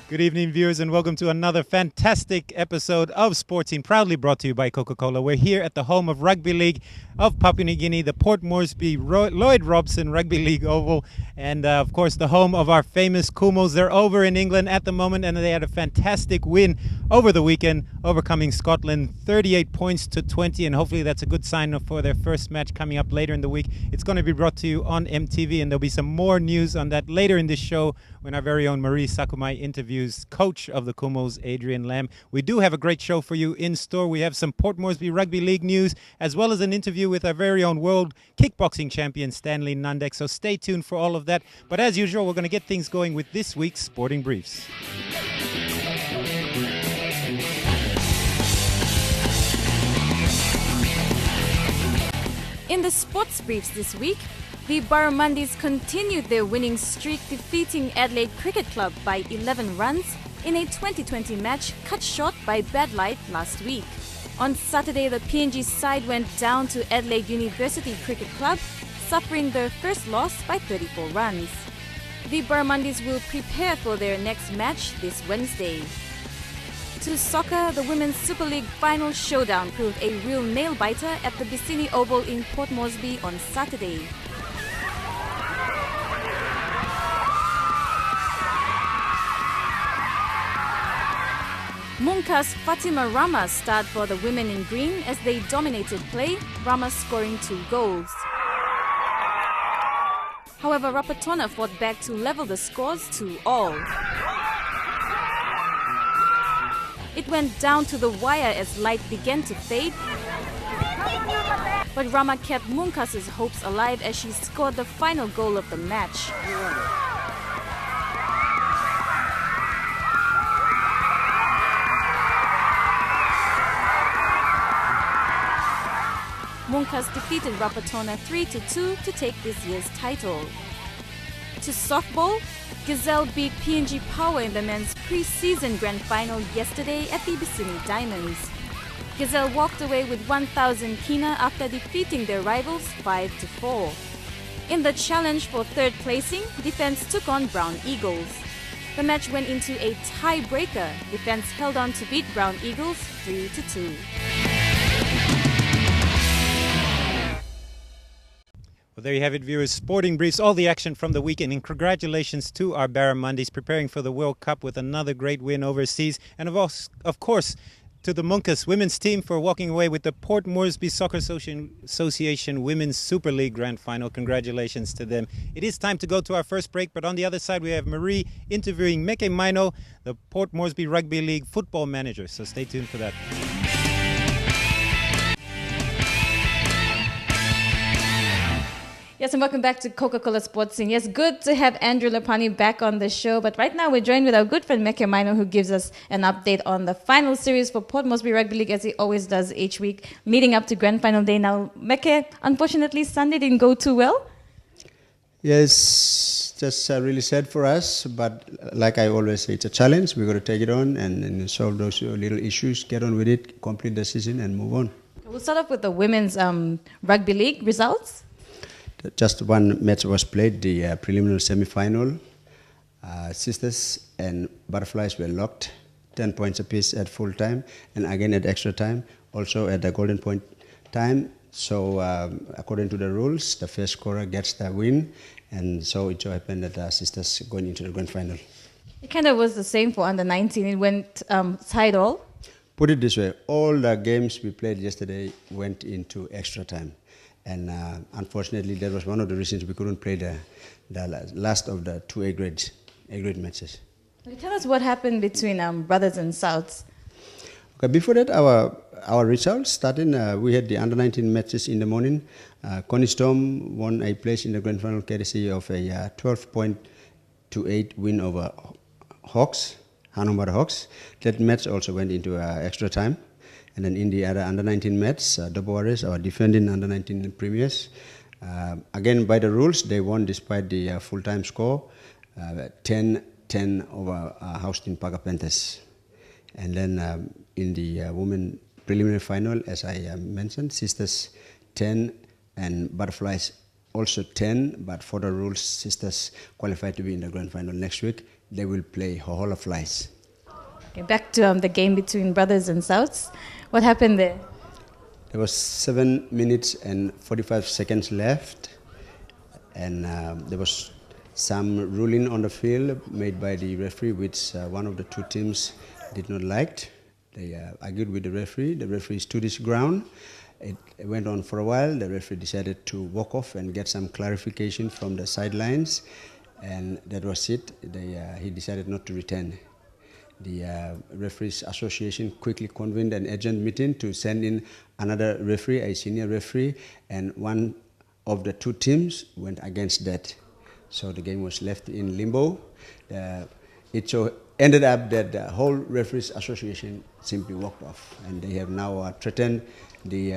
Good evening, viewers, and welcome to another fantastic episode of Sporting, proudly brought to you by Coca-Cola. We're here at the home of Rugby League of Papua New Guinea, the Port Moresby Lloyd Robson Rugby League Oval, and of course the home of our famous Kumos. They're over in England at the moment, and they had a fantastic win over the weekend, overcoming Scotland 38 points to 20, and hopefully that's a good sign for their first match coming up later in the week. It's going to be brought to you on MTV, and there'll be some more news on that later in this show when our very own Marie Sakumai interviews coach of the Kumos, Adrian Lamb. We do have a great show for you in store. We have some Port Moresby Rugby League news, as well as an interview with our very own world kickboxing champion, Stanley Nundek. So stay tuned for all of that. But as usual, we're going to get things going with this week's Sporting Briefs. In the sports briefs this week, the Barramundis continued their winning streak, defeating Adelaide Cricket Club by 11 runs in a 2020 match cut short by bad light last week. On Saturday, the PNG side went down to Adelaide University Cricket Club, suffering their first loss by 34 runs. The Barramundis will prepare for their next match this Wednesday. To soccer, the Women's Super League final showdown proved a real nail-biter at the Bissini Oval in Port Moresby on Saturday. Munka's Fatima Rama starred for the women in green as they dominated play, Rama scoring 2 goals. However, Rapatona fought back to level the scores 2-all. It went down to the wire as light began to fade, but Rama kept Munkas' hopes alive as she scored the final goal of the match. Munkas defeated Rapatona 3-2 to take this year's title. To softball, Gazelle beat PNG Power in the men's pre-season grand final yesterday at the Bissini Diamonds. Gazelle walked away with 1,000 kina after defeating their rivals 5-4. In the challenge for third placing, Defence took on Brown Eagles. The match went into a tie-breaker. Defence held on to beat Brown Eagles 3-2. Well, there you have it, viewers. Sporting Briefs, all the action from the weekend. And congratulations to our Barramundis preparing for the World Cup with another great win overseas. And of course, to the Munkas women's team for walking away with the Port Moresby Soccer Association Women's Super League Grand Final. Congratulations to them. It is time to go to our first break, but on the other side we have Marie interviewing Meke Maino, the Port Moresby Rugby League football manager. So stay tuned for that. Yes, and welcome back to Coca-Cola Sports Scene. Yes, good to have Andrew Lapani back on the show. But right now we're joined with our good friend Meke Maino, who gives us an update on the final series for Port Moresby Rugby League, as he always does each week, leading up to Grand Final Day. Now, Meke, unfortunately, Sunday didn't go too well. Yes, just really sad for us. But like I always say, it's a challenge. We've got to take it on and solve those little issues, get on with it, complete the season and move on. We'll start off with the Women's Rugby League results. Just one match was played, the preliminary semi-final. Sisters and Butterflies were locked, 10 points apiece at full time, and again at extra time, also at the golden point time. So according to the rules, the first scorer gets the win, and so it so happened that Sisters going into the grand final. It kind of was the same for under 19. It went tied all. Put it this way, all the games we played yesterday went into extra time. And unfortunately, that was one of the reasons we couldn't play the last of the 2 A-grade matches. Can you tell us what happened between Brothers and Souths? Okay, before that, our results starting, we had the under-19 matches in the morning. Connie Storm won a place in the grand final courtesy of a 12-8 win over Hawks, Hanumara Hawks. That match also went into extra time. And then in the other under-19 match, the Warriors, our defending under-19 premiers, again by the rules, they won despite the full-time score, 10-10 over Houston Parker Panthers. And then in the women preliminary final, as I mentioned, Sisters 10 and Butterflies also 10, but for the rules, Sisters qualified to be in the grand final next week they will play Hohola Flies. Okay, back to the game between Brothers and Souths. What happened there? There was 7 minutes and 45 seconds left, and there was some ruling on the field made by the referee, which one of the two teams did not like. They argued with the referee. The referee stood his ground. It went on for a while. The referee decided to walk off and get some clarification from the sidelines, and that was it. He decided not to return. The Referees Association quickly convened an urgent meeting to send in another referee, a senior referee, and one of the two teams went against that. So the game was left in limbo. It so ended up that the whole Referees Association simply walked off, and they have now threatened the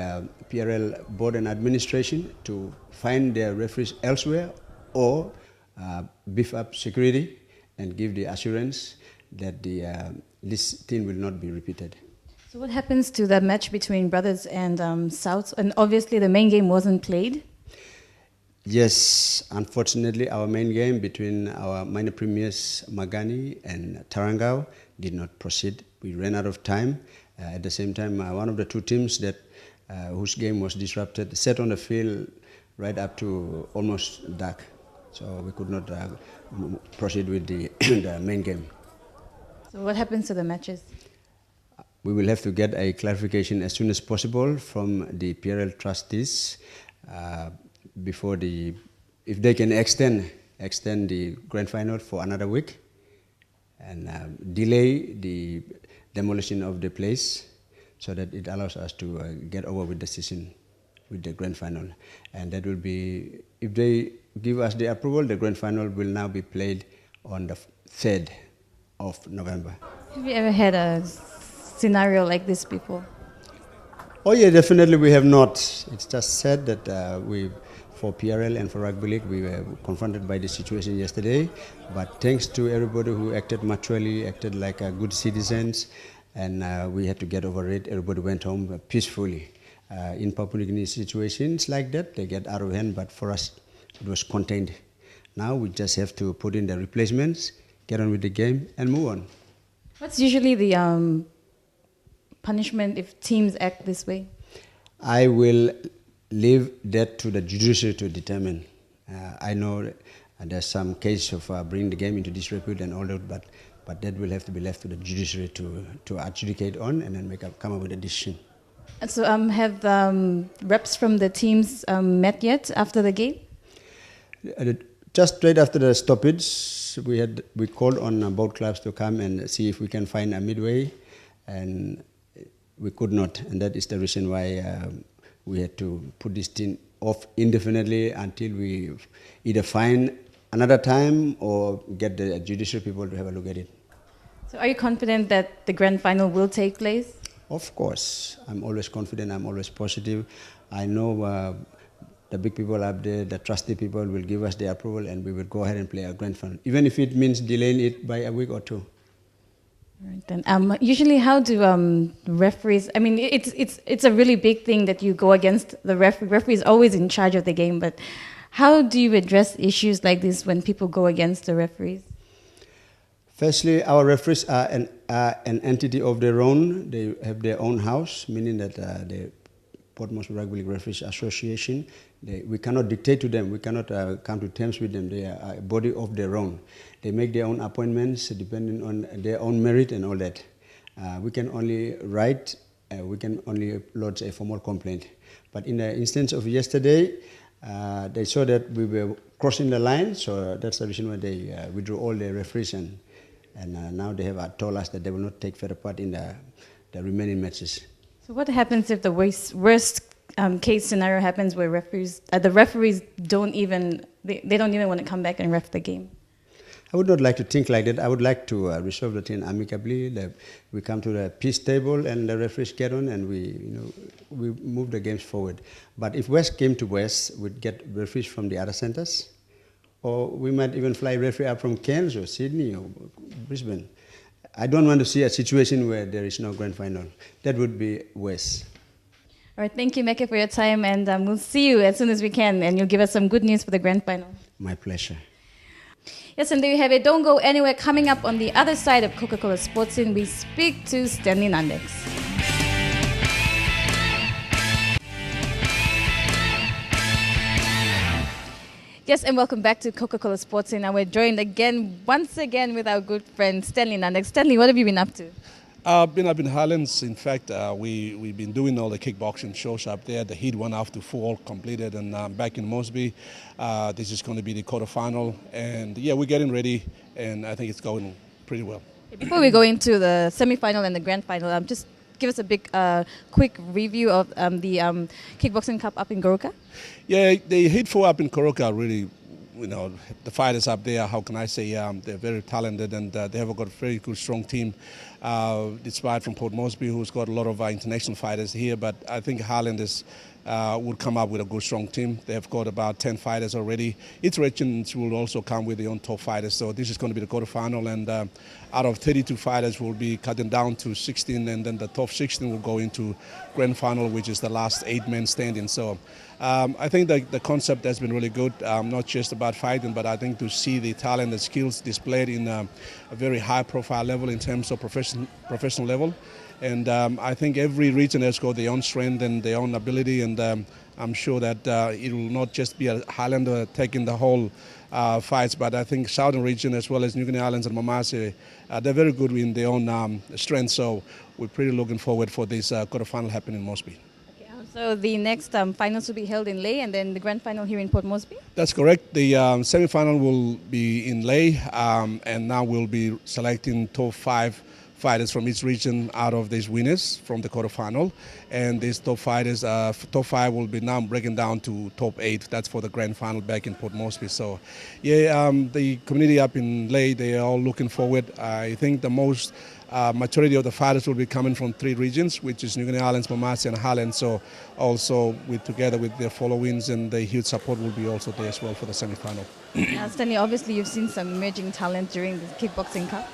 PRL board and administration to find their referees elsewhere or beef up security and give the assurance that this thing will not be repeated. So what happens to the match between Brothers and Souths? And obviously the main game wasn't played. Yes, unfortunately, our main game between our minor premiers Magani and Tarangao did not proceed. We ran out of time. At the same time, one of the two teams that whose game was disrupted sat on the field right up to almost dark, so we could not proceed with the, the main game. So what happens to the matches? We will have to get a clarification as soon as possible from the PRL trustees before if they can extend the grand final for another week and delay the demolition of the place so that it allows us to get over with the season with the grand final. And that will be, if they give us the approval, the grand final will now be played on the 3rd of November. Have you ever had a scenario like this before? Oh yeah, definitely we have not. It's just said that for PRL and for Rugby League, we were confronted by the situation yesterday. But thanks to everybody who acted maturely, acted like good citizens, and we had to get over it. Everybody went home peacefully. In Papua New Guinea situations like that, they get out of hand, but for us, it was contained. Now we just have to put in the replacements, get on with the game, and move on. What's usually the punishment if teams act this way? I will leave that to the judiciary to determine. I know there's some case of bringing the game into disrepute and all that, but that will have to be left to the judiciary to adjudicate on and then come up with a decision. And so have reps from the teams met yet after the game? Just straight after the stoppage, we called on both clubs to come and see if we can find a midway, and we could not, and that is the reason why we had to put this thing off indefinitely until we either find another time or get the judicial people to have a look at it. So are you confident that the grand final will take place? Of course. I'm always confident, I'm always positive. I know the big people up there, the trusted people will give us the approval and we will go ahead and play our grand final, even if it means delaying it by a week or two. Right, then, usually how do referees, I mean, it's a really big thing that you go against the referee. Referee is always in charge of the game, but how do you address issues like this when people go against the referees? Firstly, our referees are an entity of their own. They have their own house, meaning that the Port Moresby Rugby League Referees Association, we cannot dictate to them, we cannot come to terms with them. They are a body of their own. They make their own appointments depending on their own merit and all that. We can only write, we can only lodge a formal complaint. But in the instance of yesterday, they saw that we were crossing the line, so that's the reason why they withdrew all their referees, and now they have told us that they will not take further part in the remaining matches. So what happens if the worst case scenario happens where the referees don't even want to come back and ref the game? I would not like to think like that. I would like to resolve the thing amicably. We come to the peace table and the referees get on and we move the games forward. But if West came to West, we'd get referees from the other centers, or we might even fly a referee up from Cairns or Sydney or Brisbane. I don't want to see a situation where there is no grand final. That would be West. All right, thank you, Meke, for your time, and we'll see you as soon as we can, and you'll give us some good news for the grand final. My pleasure. Yes, and there you have it. Don't go anywhere. Coming up on the other side of Coca-Cola Sports Scene, we speak to Stanley Nandex. Yes, and welcome back to Coca-Cola Sports Scene. Now we're joined once again with our good friend Stanley Nandex. Stanley, what have you been up to? I've been up in Highlands. In fact, we've been doing all the kickboxing shows up there. The heat 1 after 4 completed, and back in Mosby. This is going to be the quarterfinal, and yeah, we're getting ready, and I think it's going pretty well. Before we go into the semi-final and the grand final, just give us a big, quick review of the Kickboxing Cup up in Goroka. Yeah, the heat 4 up in Goroka really, the fighters up there, how can I say, they're very talented, and they have got a very good, strong team. Despite from Port Moresby, who's got a lot of international fighters here, but I think Highlanders would come up with a good, strong team. They've got about 10 fighters already. Each regions will also come with their own top fighters, so this is going to be the quarterfinal, and out of 32 fighters, we'll be cutting down to 16, and then the top 16 will go into grand final, which is the last 8 men standing. So I think the concept has been really good, not just about fighting, but I think to see the talent and skills displayed in a very high-profile level in terms of professional level. And I think every region has got their own strength and their own ability, and I'm sure that it will not just be a Highlander taking the whole fights, but I think Southern region as well as New Guinea Islands and Mamase, they're very good in their own strength, so we're pretty looking forward for this quarterfinal happening in Mosby. So the next finals will be held in Lae, and then the grand final here in Port Moresby? That's correct. The semi-final will be in Lae, and now we'll be selecting top 5 fighters from each region out of these winners from the quarterfinal, and these top fighters, top 5 will be now breaking down to top 8. That's for the grand final back in Port Moresby. So, yeah, the community up in Lae, they are all looking forward. I think the most majority of the fighters will be coming from 3 regions, which is New Guinea Islands, Mamase, and Highlands. So, also together with their followings and the huge support will be also there as well for the semi-final. Stanley, obviously you've seen some emerging talent during the Kickboxing Cup.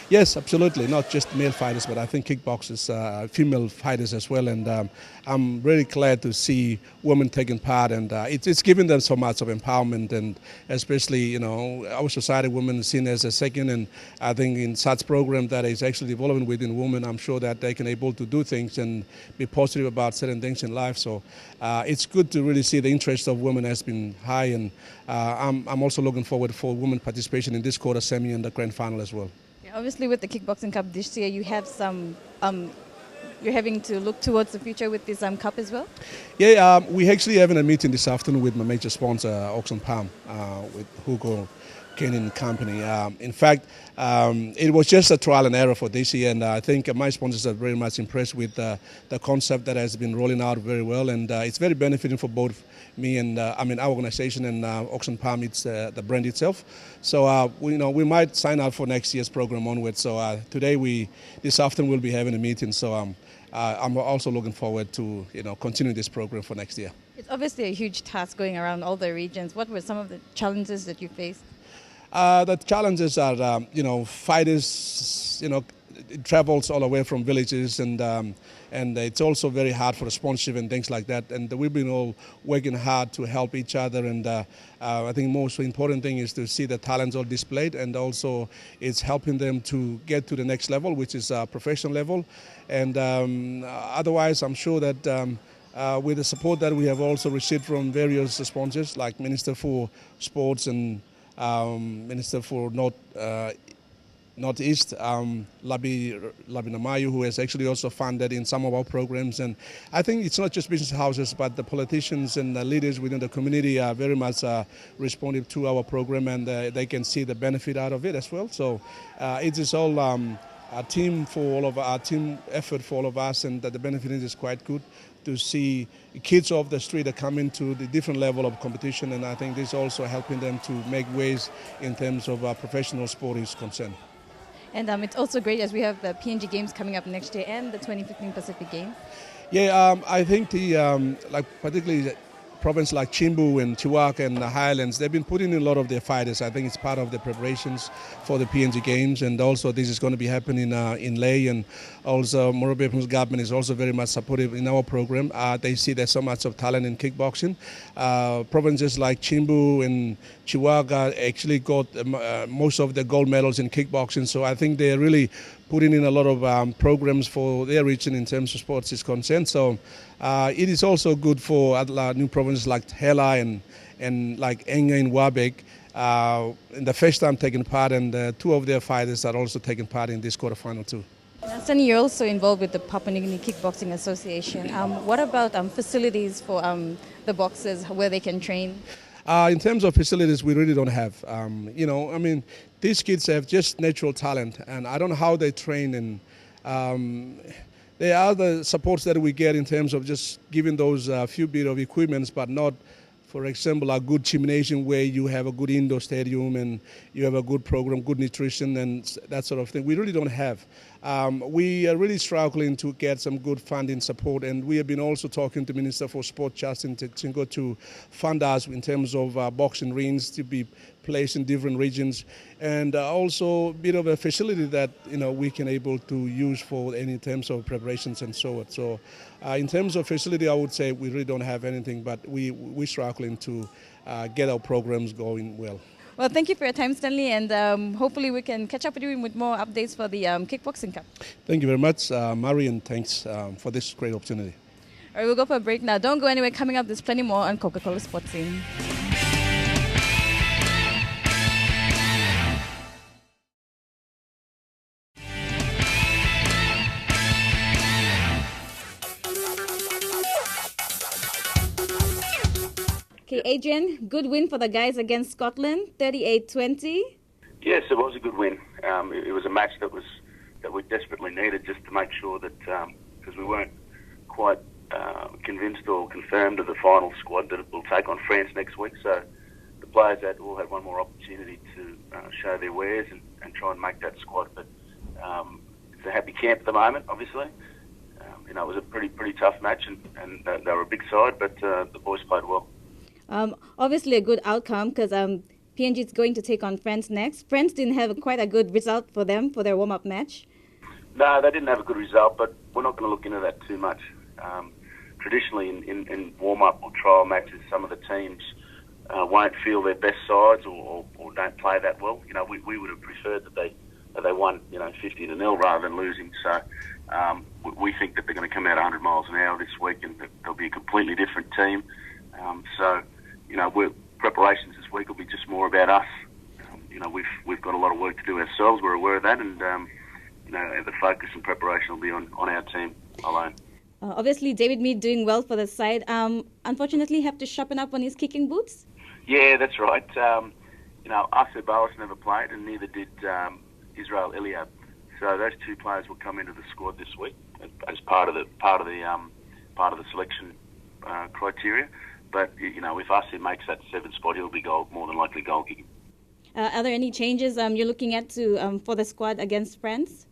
Yes, absolutely. Not just male fighters, but I think kickboxers, female fighters as well. And I'm really glad to see women taking part, and it's giving them so much of empowerment, and especially, our society, women seen as a second. And I think in such program that is actually developing within women, I'm sure that they can able to do things and be positive about certain things in life. So it's good to really see the interest of women has been high, and I'm also looking forward for women participation in this quarter semi and the grand final as well. Obviously, with the Kickboxing Cup this year, you have some. You're having to look towards the future with this cup as well. Yeah, we actually having a meeting this afternoon with my major sponsor, Oxen Palm, with Hugo Kenyon Company. In fact, it was just a trial and error for this year, and I think my sponsors are very much impressed with the concept that has been rolling out very well, and it's very benefiting for both me and our organization and Oxen Palm. It's the brand itself. So we might sign up for next year's program onwards. So this afternoon we'll be having a meeting. So I'm also looking forward to continuing this program for next year. It's obviously a huge task going around all the regions. What were some of the challenges that you faced? The challenges are, fighters, it travels all the way from villages, and it's also very hard for the sponsorship and things like that. And we've been all working hard to help each other. And I think most important thing is to see the talents all displayed, and also it's helping them to get to the next level, which is a professional level. And otherwise, I'm sure that with the support that we have also received from various sponsors, like Minister for Sports and Minister for Northeast, Labi Namayu, who has actually also funded in some of our programs. And I think it's not just business houses, but the politicians and the leaders within the community are very much responsive to our program, and they can see the benefit out of it as well. So it is all a team effort for all of us, and the benefit is quite good to see kids off the street that come into the different level of competition, and I think this is also helping them to make ways in terms of professional sport is concerned. And it's also great as we have the PNG Games coming up next year and the 2015 Pacific Games. Yeah, I think particularly province like Chimbu and Chiwaka and the Highlands, they've been putting in a lot of their fighters. I think it's part of the preparations for the PNG Games, and also this is going to be happening in Leh, and also Morobe government is also very much supportive in our program. They see there's so much of talent in kickboxing. Provinces like Chimbu and Chiwaka actually got most of the gold medals in kickboxing, so I think they're really putting in a lot of programs for their region in terms of sports is concerned. So it is also good for other new provinces like Hela and like Enga in Wabek. In the first time taking part, and two of their fighters are also taking part in this quarterfinal too. Sunny, you're also involved with the Papua New Guinea Kickboxing Association. What about facilities for the boxers where they can train? In terms of facilities, we really don't have. These kids have just natural talent, and I don't know how they train. And there are the supports that we get in terms of just giving those few bit of equipments, but not, for example, a good gymnasium where you have a good indoor stadium and you have a good program, good nutrition and that sort of thing. We really don't have. We are really struggling to get some good funding support, and we have been also talking to Minister for Sport, Justin Tsingo, to fund us in terms of boxing rings to be placed in different regions, and also a bit of a facility that we can able to use for any terms of preparations and so on. So in terms of facility, I would say we really don't have anything, but we're struggling to get our programs going well. Well, thank you for your time, Stanley, and hopefully we can catch up with you with more updates for the Kickboxing Cup. Thank you very much, Mari, and thanks for this great opportunity. All right, we'll go for a break now. Don't go anywhere. Coming up, there's plenty more on Coca-Cola Sports Scene. Okay, Adrian, good win for the guys against Scotland, 38-20. Yes, it was a good win. It was a match that we desperately needed, just to make sure that, because we weren't quite convinced or confirmed of the final squad that we'll take on France next week. So the players all had one more opportunity to show their wares and try and make that squad. But it's a happy camp at the moment, obviously. It was a pretty tough match, and they were a big side, but the boys played well. Obviously a good outcome because PNG is going to take on France next. France didn't have quite a good result for them for their warm-up match. No, they didn't have a good result, but we're not going to look into that too much. Traditionally in warm-up or trial matches, some of the teams won't feel their best sides or don't play that well. We would have preferred that they won 50-0 rather than losing. So we think that they're going to come out 100 miles an hour this week, and they'll be a completely different team. Preparations this week will be just more about us. We've got a lot of work to do ourselves. We're aware of that, and the focus and preparation will be on our team alone. Obviously, David Mead doing well for the side. Unfortunately, have to sharpen up on his kicking boots. Yeah, that's right. Asa Boas never played, and neither did Israel Eliab. So those two players will come into the squad this week as part of the selection criteria. But if Asa makes that 7th spot, he'll be more than likely goal kicking. Are there any changes you're looking at for the squad against France?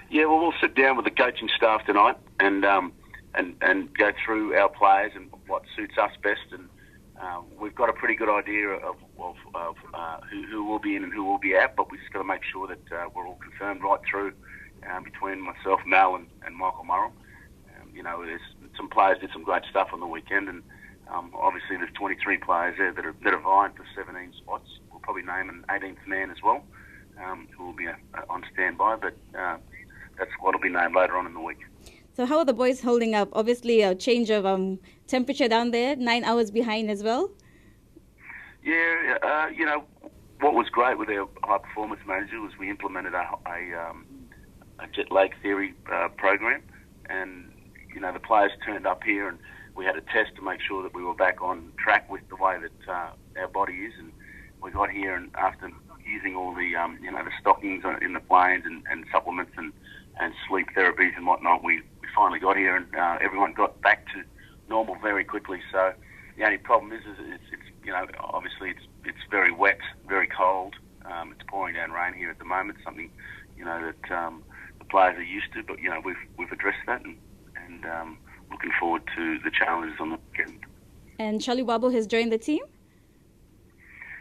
Yeah, well, we'll sit down with the coaching staff tonight and go through our players and what suits us best. And we've got a pretty good idea of who will be in and who will be out, but we've just got to make sure that we're all confirmed right through between myself, Mal, and Michael Murrell. There's some players did some great stuff on the weekend, and obviously there's 23 players there that are vying for 17 spots. We'll probably name an 18th man as well, who will be on standby, but that squad will be named later on in the week. So how are the boys holding up? Obviously a change of temperature down there, 9 hours behind as well. Yeah, what was great with our high performance manager was we implemented a jet lag theory program, and the players turned up here and we had a test to make sure that we were back on track with the way that our body is. And we got here, and after using all the the stockings in the planes and supplements and sleep therapies and whatnot, we finally got here, and everyone got back to normal very quickly. So the only problem is it's obviously it's very wet, very cold. It's pouring down rain here at the moment, something that the players are used to. But we've addressed that, and looking forward to the challenges on the weekend. And Charlie Wabo has joined the team?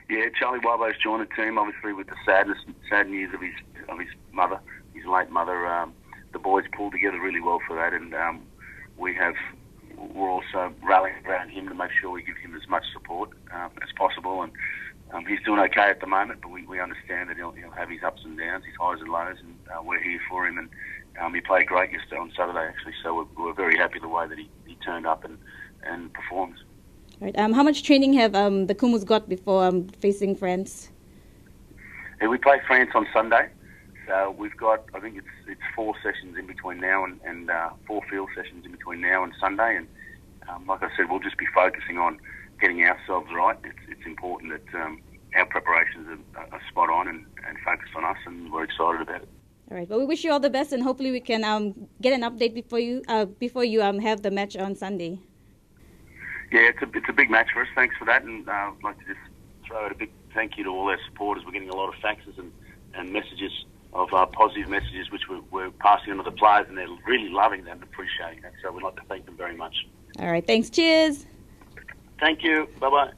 Yeah, Charlie Wabo's joined the team, obviously with the sad news of his mother, his late mother. The boys pulled together really well for that, and we're also rallying around him to make sure we give him as much support as possible. And he's doing okay at the moment, but we understand that he'll have his ups and downs, his highs and lows, and we're here for him. And he played great yesterday on Saturday, actually, so we're very happy the way that he turned up and performed. Right. How much training have the Kumus got before facing France? Yeah, we play France on Sunday, so we've got, I think it's 4 sessions in between now and 4 field sessions in between now and Sunday. And like I said, we'll just be focusing on getting ourselves right. It's important that our preparations are spot on and focused on us, and we're excited about it. All right. Well, we wish you all the best, and hopefully we can get an update before you have the match on Sunday. Yeah, it's a big match for us. Thanks for that, and I'd like to just throw out a big thank you to all our supporters. We're getting a lot of faxes and messages of positive messages, which we're passing on to the players, and they're really loving that and appreciating that. So we'd like to thank them very much. All right. Thanks. Cheers. Thank you. Bye-bye.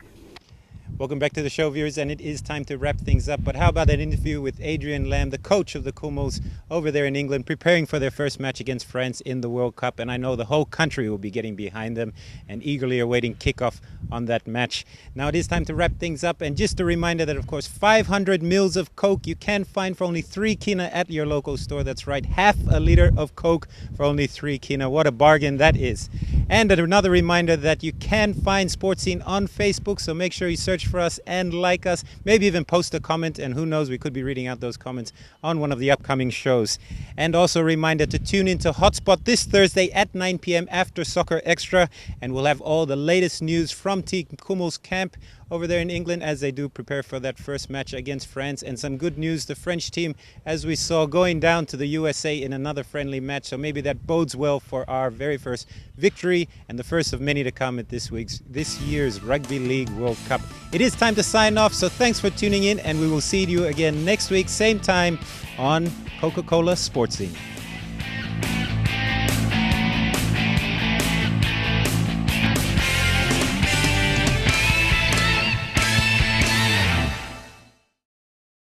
Welcome back to the show, viewers, and it is time to wrap things up. But how about that interview with Adrian Lam, the coach of the Kumos over there in England, preparing for their first match against France in the World Cup. And I know the whole country will be getting behind them and eagerly awaiting kickoff on that match. Now it is time to wrap things up. And just a reminder that, of course, 500 mils of Coke you can find for only 3 kina at your local store. That's right, half a liter of Coke for only 3 kina. What a bargain that is. And another reminder that you can find Sportscene on Facebook, so make sure you search for us and like us, maybe even post a comment, and who knows, we could be reading out those comments on one of the upcoming shows. And also a reminder to tune into Hotspot this Thursday at 9 p.m. after Soccer Extra, and we'll have all the latest news from Team Kumos camp over there in England as they do prepare for that first match against France. And some good news, the French team, as we saw, going down to the USA in another friendly match, so maybe that bodes well for our very first victory and the first of many to come at this year's Rugby League World Cup. It is time to sign off, so thanks for tuning in, and we will see you again next week, same time on Coca-Cola Sportscene.